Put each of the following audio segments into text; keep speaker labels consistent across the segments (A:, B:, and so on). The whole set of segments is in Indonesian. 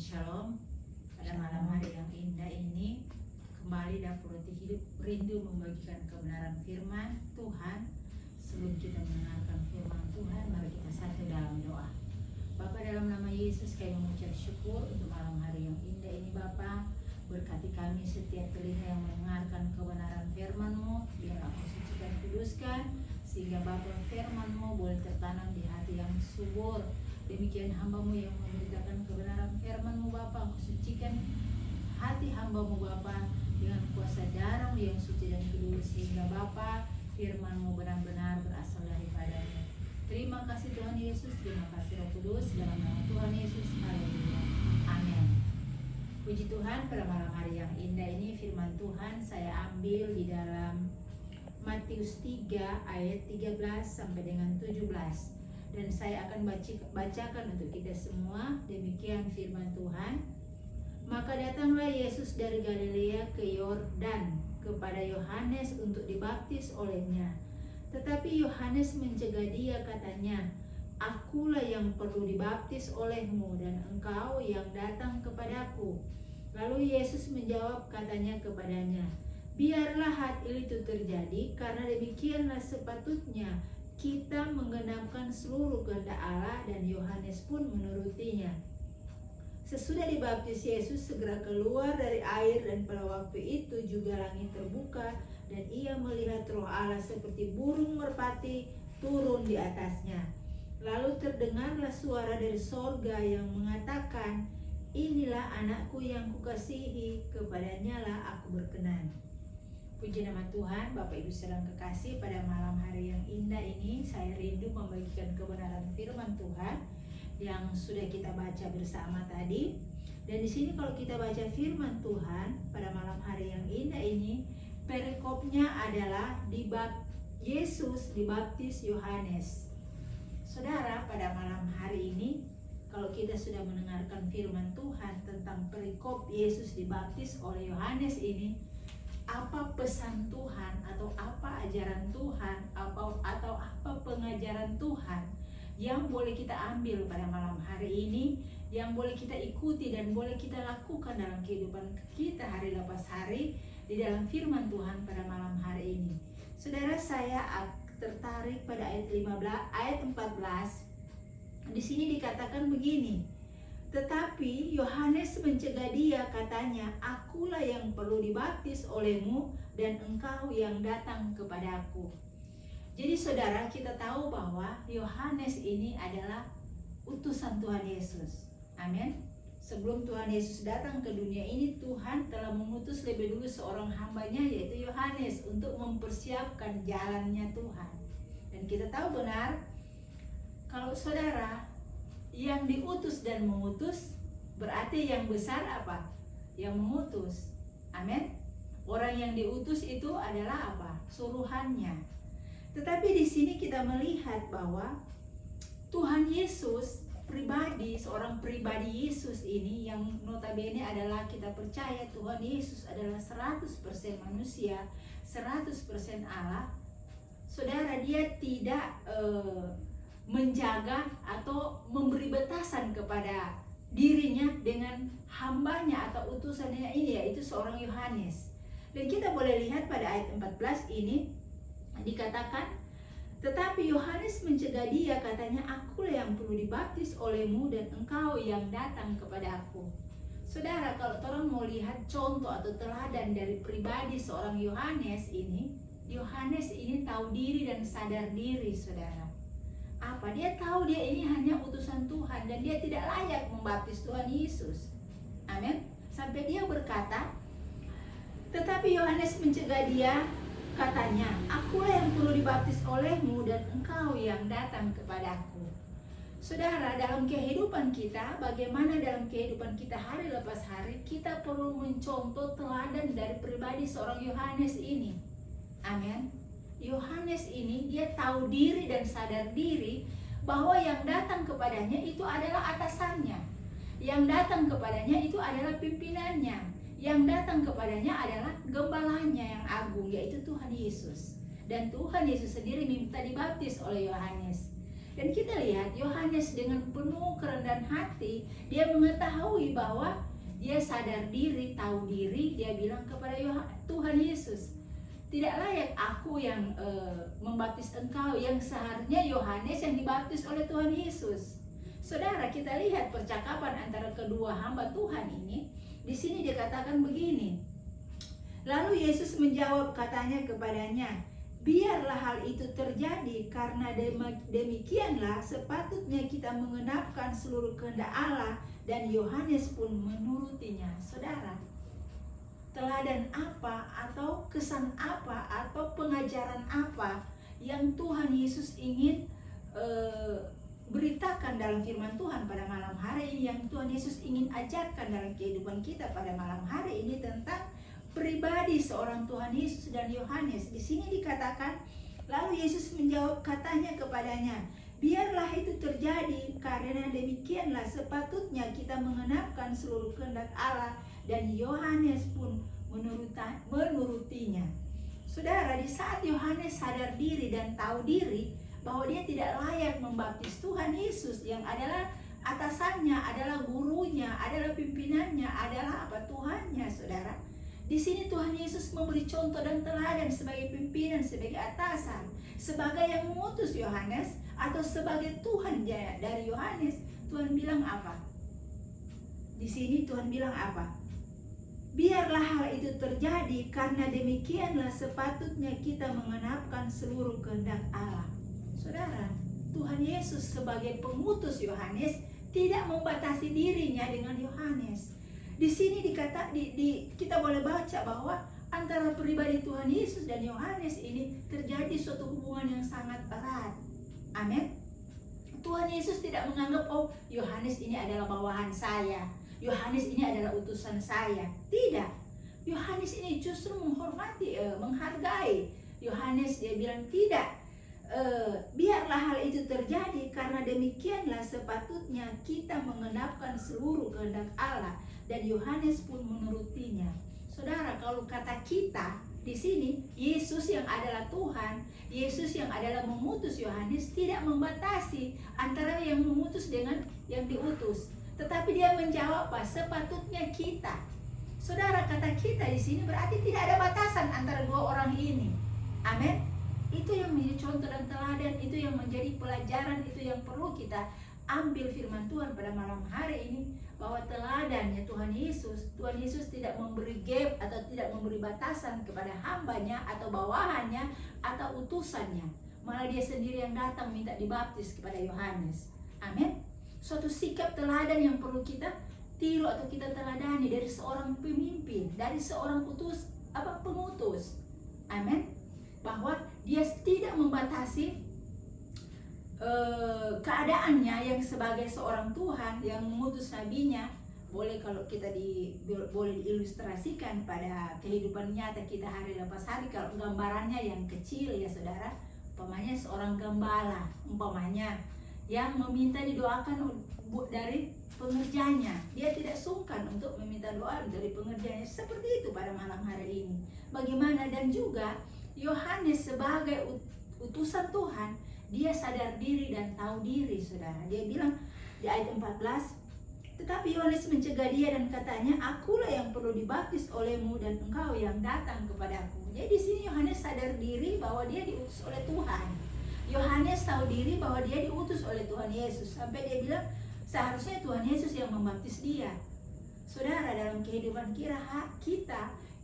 A: Shalom. Pada malam hari yang indah ini, kembali Dapur Roti Hidup rindu membagikan kebenaran firman Tuhan. Sebelum kita mendengarkan firman Tuhan, mari kita satu dalam doa. Bapa, dalam nama Yesus kami mengucap syukur untuk malam hari yang indah ini. Bapa, berkati kami setiap telinga yang mendengarkan kebenaran firman-Mu. Biar aku sucikan, kuduskan, sehingga Bapa firman-Mu boleh tertanam di hati yang subur. Demikian hamba-Mu yang memberitakan kebenaran firman-Mu Bapa, Engkau sucikan hati hamba-Mu Bapa dengan kuasa darah-Mu yang suci dan kudus, sehingga Bapa firman-Mu benar-benar berasal daripada-Mu. Terima kasih Tuhan Yesus, terima kasih Roh Kudus, dalam nama Tuhan Yesus, haleluya, amin. Puji Tuhan, pada malam hari yang indah ini firman Tuhan saya ambil di dalam Matius 3 ayat 13 sampai dengan 17. Dan saya akan bacakan untuk kita semua. Demikian firman Tuhan. Maka datanglah Yesus dari Galilea ke Yordan kepada Yohanes untuk dibaptis olehnya. Tetapi Yohanes mencegah dia, katanya, "Akulah yang perlu dibaptis olehmu, dan engkau yang datang kepadaku." Lalu Yesus menjawab, katanya kepadanya, "Biarlah hal itu terjadi, karena demikianlah sepatutnya kita menggenapkan seluruh kehendak Allah." Dan Yohanes pun menurutinya. Sesudah dibaptis Yesus segera keluar dari air, dan pada waktu itu juga langit terbuka, dan ia melihat Roh Allah seperti burung merpati turun di atasnya. Lalu terdengarlah suara dari sorga yang mengatakan, "Inilah anakku yang kukasihi, kepadanya lah aku berkenan." Puji nama Tuhan. Bapak Ibu saudara kekasih, pada malam hari yang indah ini saya rindu membagikan kebenaran firman Tuhan yang sudah kita baca bersama tadi. Dan di sini kalau kita baca firman Tuhan pada malam hari yang indah ini, perikopnya adalah Yesus dibaptis Yohanes. Saudara, pada malam hari ini kalau kita sudah mendengarkan firman Tuhan tentang perikop Yesus dibaptis oleh Yohanes ini, apa pesan Tuhan atau apa ajaran Tuhan atau apa pengajaran Tuhan yang boleh kita ambil pada malam hari ini, yang boleh kita ikuti dan boleh kita lakukan dalam kehidupan kita hari lepas hari di dalam firman Tuhan pada malam hari ini. Saudara, saya tertarik pada ayat 14. Di sini dikatakan begini, "Tetapi Yohanes mencegah dia, katanya, akulah yang perlu dibaptis olehmu, dan engkau yang datang kepadaku." Jadi saudara, kita tahu bahwa Yohanes ini adalah utusan Tuhan Yesus. Amin. Sebelum Tuhan Yesus datang ke dunia ini, Tuhan telah mengutus lebih dulu seorang hambanya, yaitu Yohanes, untuk mempersiapkan jalannya Tuhan. Dan kita tahu benar, kalau saudara yang diutus dan mengutus, berarti yang besar apa? Yang mengutus. Amin. Orang yang diutus itu adalah apa? Suruhannya. Tetapi di sini kita melihat bahwa Tuhan Yesus pribadi, seorang pribadi Yesus ini yang notabene adalah kita percaya Tuhan Yesus adalah 100% manusia, 100% Allah. Saudara, dia tidak menjaga atau memberi batasan kepada dirinya dengan hambanya atau utusannya ini, yaitu seorang Yohanes. Dan kita boleh lihat pada ayat 14 ini dikatakan, "Tetapi Yohanes mencegah dia, katanya, akulah yang perlu dibaptis olehmu, dan engkau yang datang kepada aku." Saudara, kalau orang mau lihat contoh atau teladan dari pribadi seorang Yohanes ini tahu diri dan sadar diri, saudara. Apa? Dia tahu dia ini hanya utusan Tuhan dan dia tidak layak membaptis Tuhan Yesus. Amin. Sampai dia berkata, "Tetapi Yohanes mencegah dia, katanya, akulah yang perlu dibaptis olehmu, dan engkau yang datang kepadaku." Saudara, dalam kehidupan kita, bagaimana dalam kehidupan kita hari lepas hari, kita perlu mencontoh teladan dari pribadi seorang Yohanes ini. Amin. Yohanes ini dia tahu diri dan sadar diri bahwa yang datang kepadanya itu adalah atasannya. Yang datang kepadanya itu adalah pimpinannya. Yang datang kepadanya adalah gembalanya yang agung, yaitu Tuhan Yesus. Dan Tuhan Yesus sendiri minta dibaptis oleh Yohanes. Dan kita lihat Yohanes dengan penuh kerendahan hati, dia mengetahui bahwa dia sadar diri, tahu diri. Dia bilang kepada Tuhan Yesus, tidak layak aku yang membaptis engkau, yang seharusnya Yohanes yang dibaptis oleh Tuhan Yesus. Saudara, kita lihat percakapan antara kedua hamba Tuhan ini. Di sini dikatakan begini. Lalu Yesus menjawab, katanya kepadanya, biarlah hal itu terjadi, karena demikianlah sepatutnya kita mengenapkan seluruh kehendak Allah, dan Yohanes pun menurutinya. Saudara, teladan apa atau kesan apa atau pengajaran apa yang Tuhan Yesus ingin beritakan dalam firman Tuhan pada malam hari ini, yang Tuhan Yesus ingin ajarkan dalam kehidupan kita pada malam hari ini tentang pribadi seorang Tuhan Yesus dan Yohanes. Di sini dikatakan, lalu Yesus menjawab, katanya kepadanya, biarlah itu terjadi, karena demikianlah sepatutnya kita mengenapkan seluruh kehendak Allah, dan Yohanes pun menurutinya. Saudara, di saat Yohanes sadar diri dan tahu diri bahwa dia tidak layak membaptis Tuhan Yesus yang adalah atasannya, adalah gurunya, adalah pimpinannya, adalah apa, Tuhannya, saudara. Di sini Tuhan Yesus memberi contoh dan teladan sebagai pimpinan, sebagai atasan, sebagai yang mengutus Yohanes, atau sebagai Tuhan dari Yohanes. Tuhan bilang apa? Di sini Tuhan bilang apa? Biarlah hal itu terjadi, karena demikianlah sepatutnya kita mengenapkan seluruh kehendak Allah. Saudara, Tuhan Yesus sebagai pengutus Yohanes tidak membatasi dirinya dengan Yohanes. Di sini kita boleh baca bahwa antara pribadi Tuhan Yesus dan Yohanes ini terjadi suatu hubungan yang sangat erat. Amin. Tuhan Yesus tidak menganggap, oh, Yohanes ini adalah bawahan saya, Yohanes ini adalah utusan saya. Tidak. Yohanes ini justru menghormati, menghargai Yohanes. Dia bilang tidak. Biarlah hal itu terjadi, karena demikianlah sepatutnya kita mengenapkan seluruh kehendak Allah, dan Yohanes pun menurutinya. Saudara, kalau kata kita di sini, Yesus yang adalah Tuhan, Yesus yang adalah mengutus Yohanes tidak membatasi antara yang mengutus dengan yang diutus, tetapi dia menjawab, sepatutnya kita. Saudara, kata kita di sini berarti tidak ada batasan antara dua orang ini. Amin. Itu yang menjadi contoh dan teladan, itu yang menjadi pelajaran, itu yang perlu kita ambil firman Tuhan pada malam hari ini, bahwa teladannya Tuhan Yesus tidak memberi gap atau tidak memberi batasan kepada hambanya atau bawahannya atau utusannya. Malah dia sendiri yang datang minta dibaptis kepada Yohanes. Amin. Suatu sikap teladan yang perlu kita tiru atau kita teladani dari seorang pemimpin, dari seorang pengutus. Amin. Bahwa dia tidak membatasi keadaannya yang sebagai seorang Tuhan yang mengutus nabinya. Boleh kalau kita boleh diilustrasikan pada kehidupan nyata kita hari lepas hari. Kalau gambarannya yang kecil ya saudara, umpamanya seorang gembala, umpamanya yang meminta didoakan dari pengerjanya, dia tidak sungkan untuk meminta doa dari pengerjanya. Seperti itu pada malam hari ini. Bagaimana? Dan juga Yohanes sebagai utusan Tuhan, dia sadar diri dan tahu diri, saudara. Dia bilang di ayat 14, tetapi Yohanes mencegah dia dan katanya, akulah yang perlu dibaptis olehmu dan engkau yang datang kepadaku. Jadi di sini Yohanes sadar diri bahwa dia diutus oleh Tuhan. Yohanes tahu diri bahwa dia diutus oleh Tuhan Yesus. Sampai dia bilang seharusnya Tuhan Yesus yang membaptis dia. Saudara, dalam kehidupan kita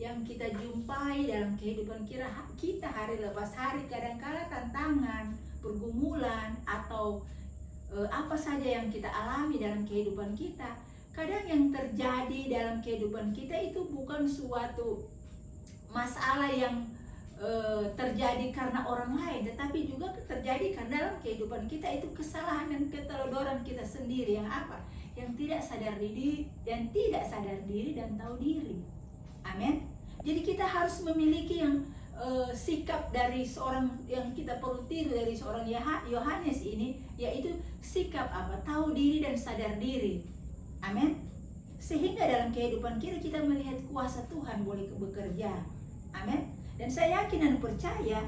A: yang kita jumpai dalam kehidupan kita hari lepas hari, kadang-kala tantangan, pergumulan, atau apa saja yang kita alami dalam kehidupan kita, kadang yang terjadi dalam kehidupan kita itu bukan suatu masalah yang terjadi karena orang lain, tetapi juga terjadi karena dalam kehidupan kita itu kesalahan dan keteledoran kita sendiri yang tidak sadar diri dan tahu diri. Amin. Jadi kita harus memiliki yang sikap dari seorang yang kita perlu tiru dari seorang Yohanes ini, yaitu sikap tahu diri dan sadar diri. Amin. Sehingga dalam kehidupan kita melihat kuasa Tuhan boleh bekerja. Amin. Dan saya yakin dan percaya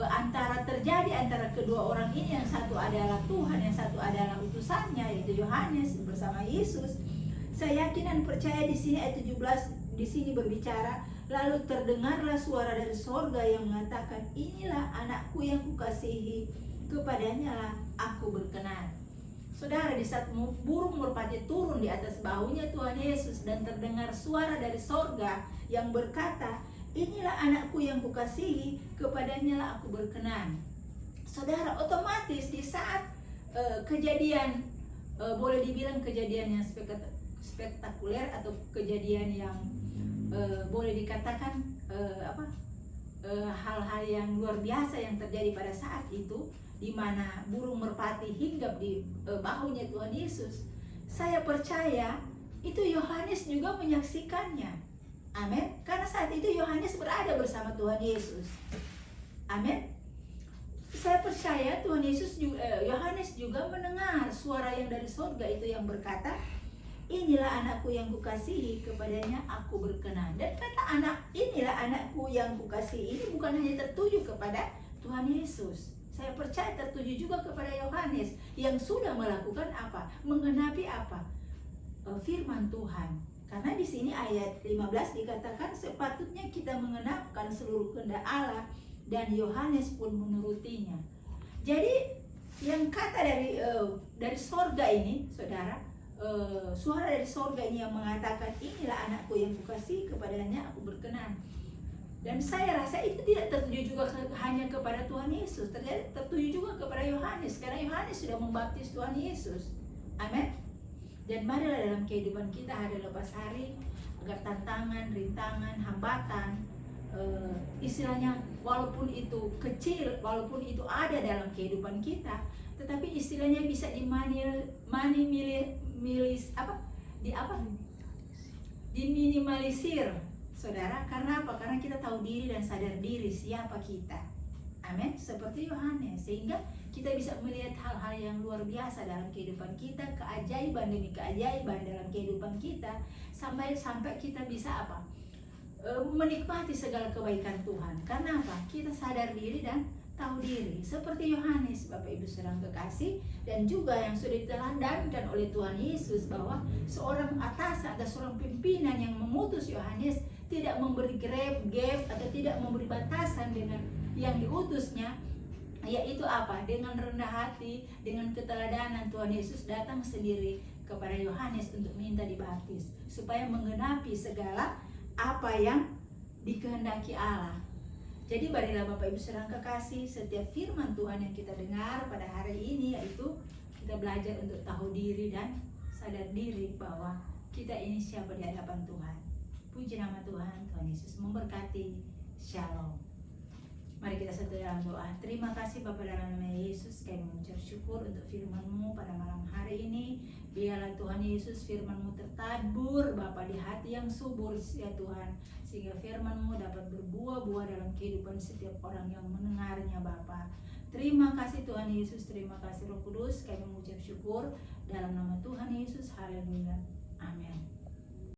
A: antara terjadi antara kedua orang ini, yang satu adalah Tuhan, yang satu adalah utusannya, yaitu Yohanes bersama Yesus. Saya yakin dan percaya di sini ayat 17 di sini berbicara, lalu terdengarlah suara dari sorga yang mengatakan, inilah anakku yang kukasihi, kepadanya lah aku berkenan. Saudara, di saat burung merpati turun di atas bahunya Tuhan Yesus dan terdengar suara dari sorga yang berkata, inilah anakku yang kukasihi, kepadanya lah aku berkenan. Saudara, otomatis di saat kejadian, boleh dibilang kejadian yang spektakuler atau kejadian yang boleh dikatakan hal-hal yang luar biasa yang terjadi pada saat itu, di mana burung merpati hinggap di bahunya Tuhan Yesus. Saya percaya itu Yohanes juga menyaksikannya. Amin. Karena saat itu Yohanes berada bersama Tuhan Yesus. Amin. Saya percaya Tuhan Yesus juga, Yohanes juga mendengar suara yang dari surga itu yang berkata, inilah anakku yang kukasihi, kepadanya aku berkenan. Dan kata anak, inilah anakku yang kukasihi ini bukan hanya tertuju kepada Tuhan Yesus. Saya percaya tertuju juga kepada Yohanes yang sudah melakukan apa? Menggenapi apa? Firman Tuhan. Karena di sini ayat 15 dikatakan sepatutnya kita mengenapkan seluruh kehendak Allah, dan Yohanes pun menurutinya. Jadi yang kata dari sorga ini, saudara, suara dari sorga ini yang mengatakan inilah anakku yang kukasihi, kepadanya aku berkenan. Dan saya rasa itu tidak tertuju juga hanya kepada Tuhan Yesus, tertuju juga kepada Yohanes, karena Yohanes sudah membaptis Tuhan Yesus. Amin. Dan marilah dalam kehidupan kita hari lepas hari, agar tantangan, rintangan, hambatan, istilahnya walaupun itu kecil, walaupun itu ada dalam kehidupan kita, tetapi istilahnya bisa diminimalisir, saudara. Karena apa? Karena kita tahu diri dan sadar diri siapa kita. Amin. Seperti Yohanes, sehingga kita bisa melihat hal-hal yang luar biasa dalam kehidupan kita, keajaiban demi keajaiban dalam kehidupan kita, sampai kita bisa apa? Menikmati segala kebaikan Tuhan. Karena apa? Kita sadar diri dan tahu diri. Seperti Yohanes, Bapak Ibu saudara kekasih, dan juga yang sudah diteladankan oleh Tuhan Yesus, bahwa seorang atasan atau seorang pimpinan yang mengutus Yohanes tidak memberi gap atau tidak memberi batasan dengan yang diutusnya, yaitu apa? Dengan rendah hati, dengan keteladanan, Tuhan Yesus datang sendiri kepada Yohanes untuk minta dibaptis, supaya menggenapi segala apa yang dikehendaki Allah. Jadi marilah Bapak Ibu saudara kekasih, setiap firman Tuhan yang kita dengar pada hari ini, yaitu kita belajar untuk tahu diri dan sadar diri bahwa kita ini siapa di hadapan Tuhan. Puji nama Tuhan. Tuhan Yesus memberkati. Shalom. Mari kita satu dalam doa. Terima kasih Bapa, dalam nama Yesus kami mengucap syukur untuk firman-Mu pada malam hari ini. Biarlah Tuhan Yesus firman-Mu tertabur Bapa di hati yang subur ya Tuhan, sehingga firman-Mu dapat berbuah-buah dalam kehidupan setiap orang yang mendengarnya Bapa. Terima kasih Tuhan Yesus, terima kasih Roh Kudus, kami mengucap syukur dalam nama Tuhan Yesus. Haleluya. Amin.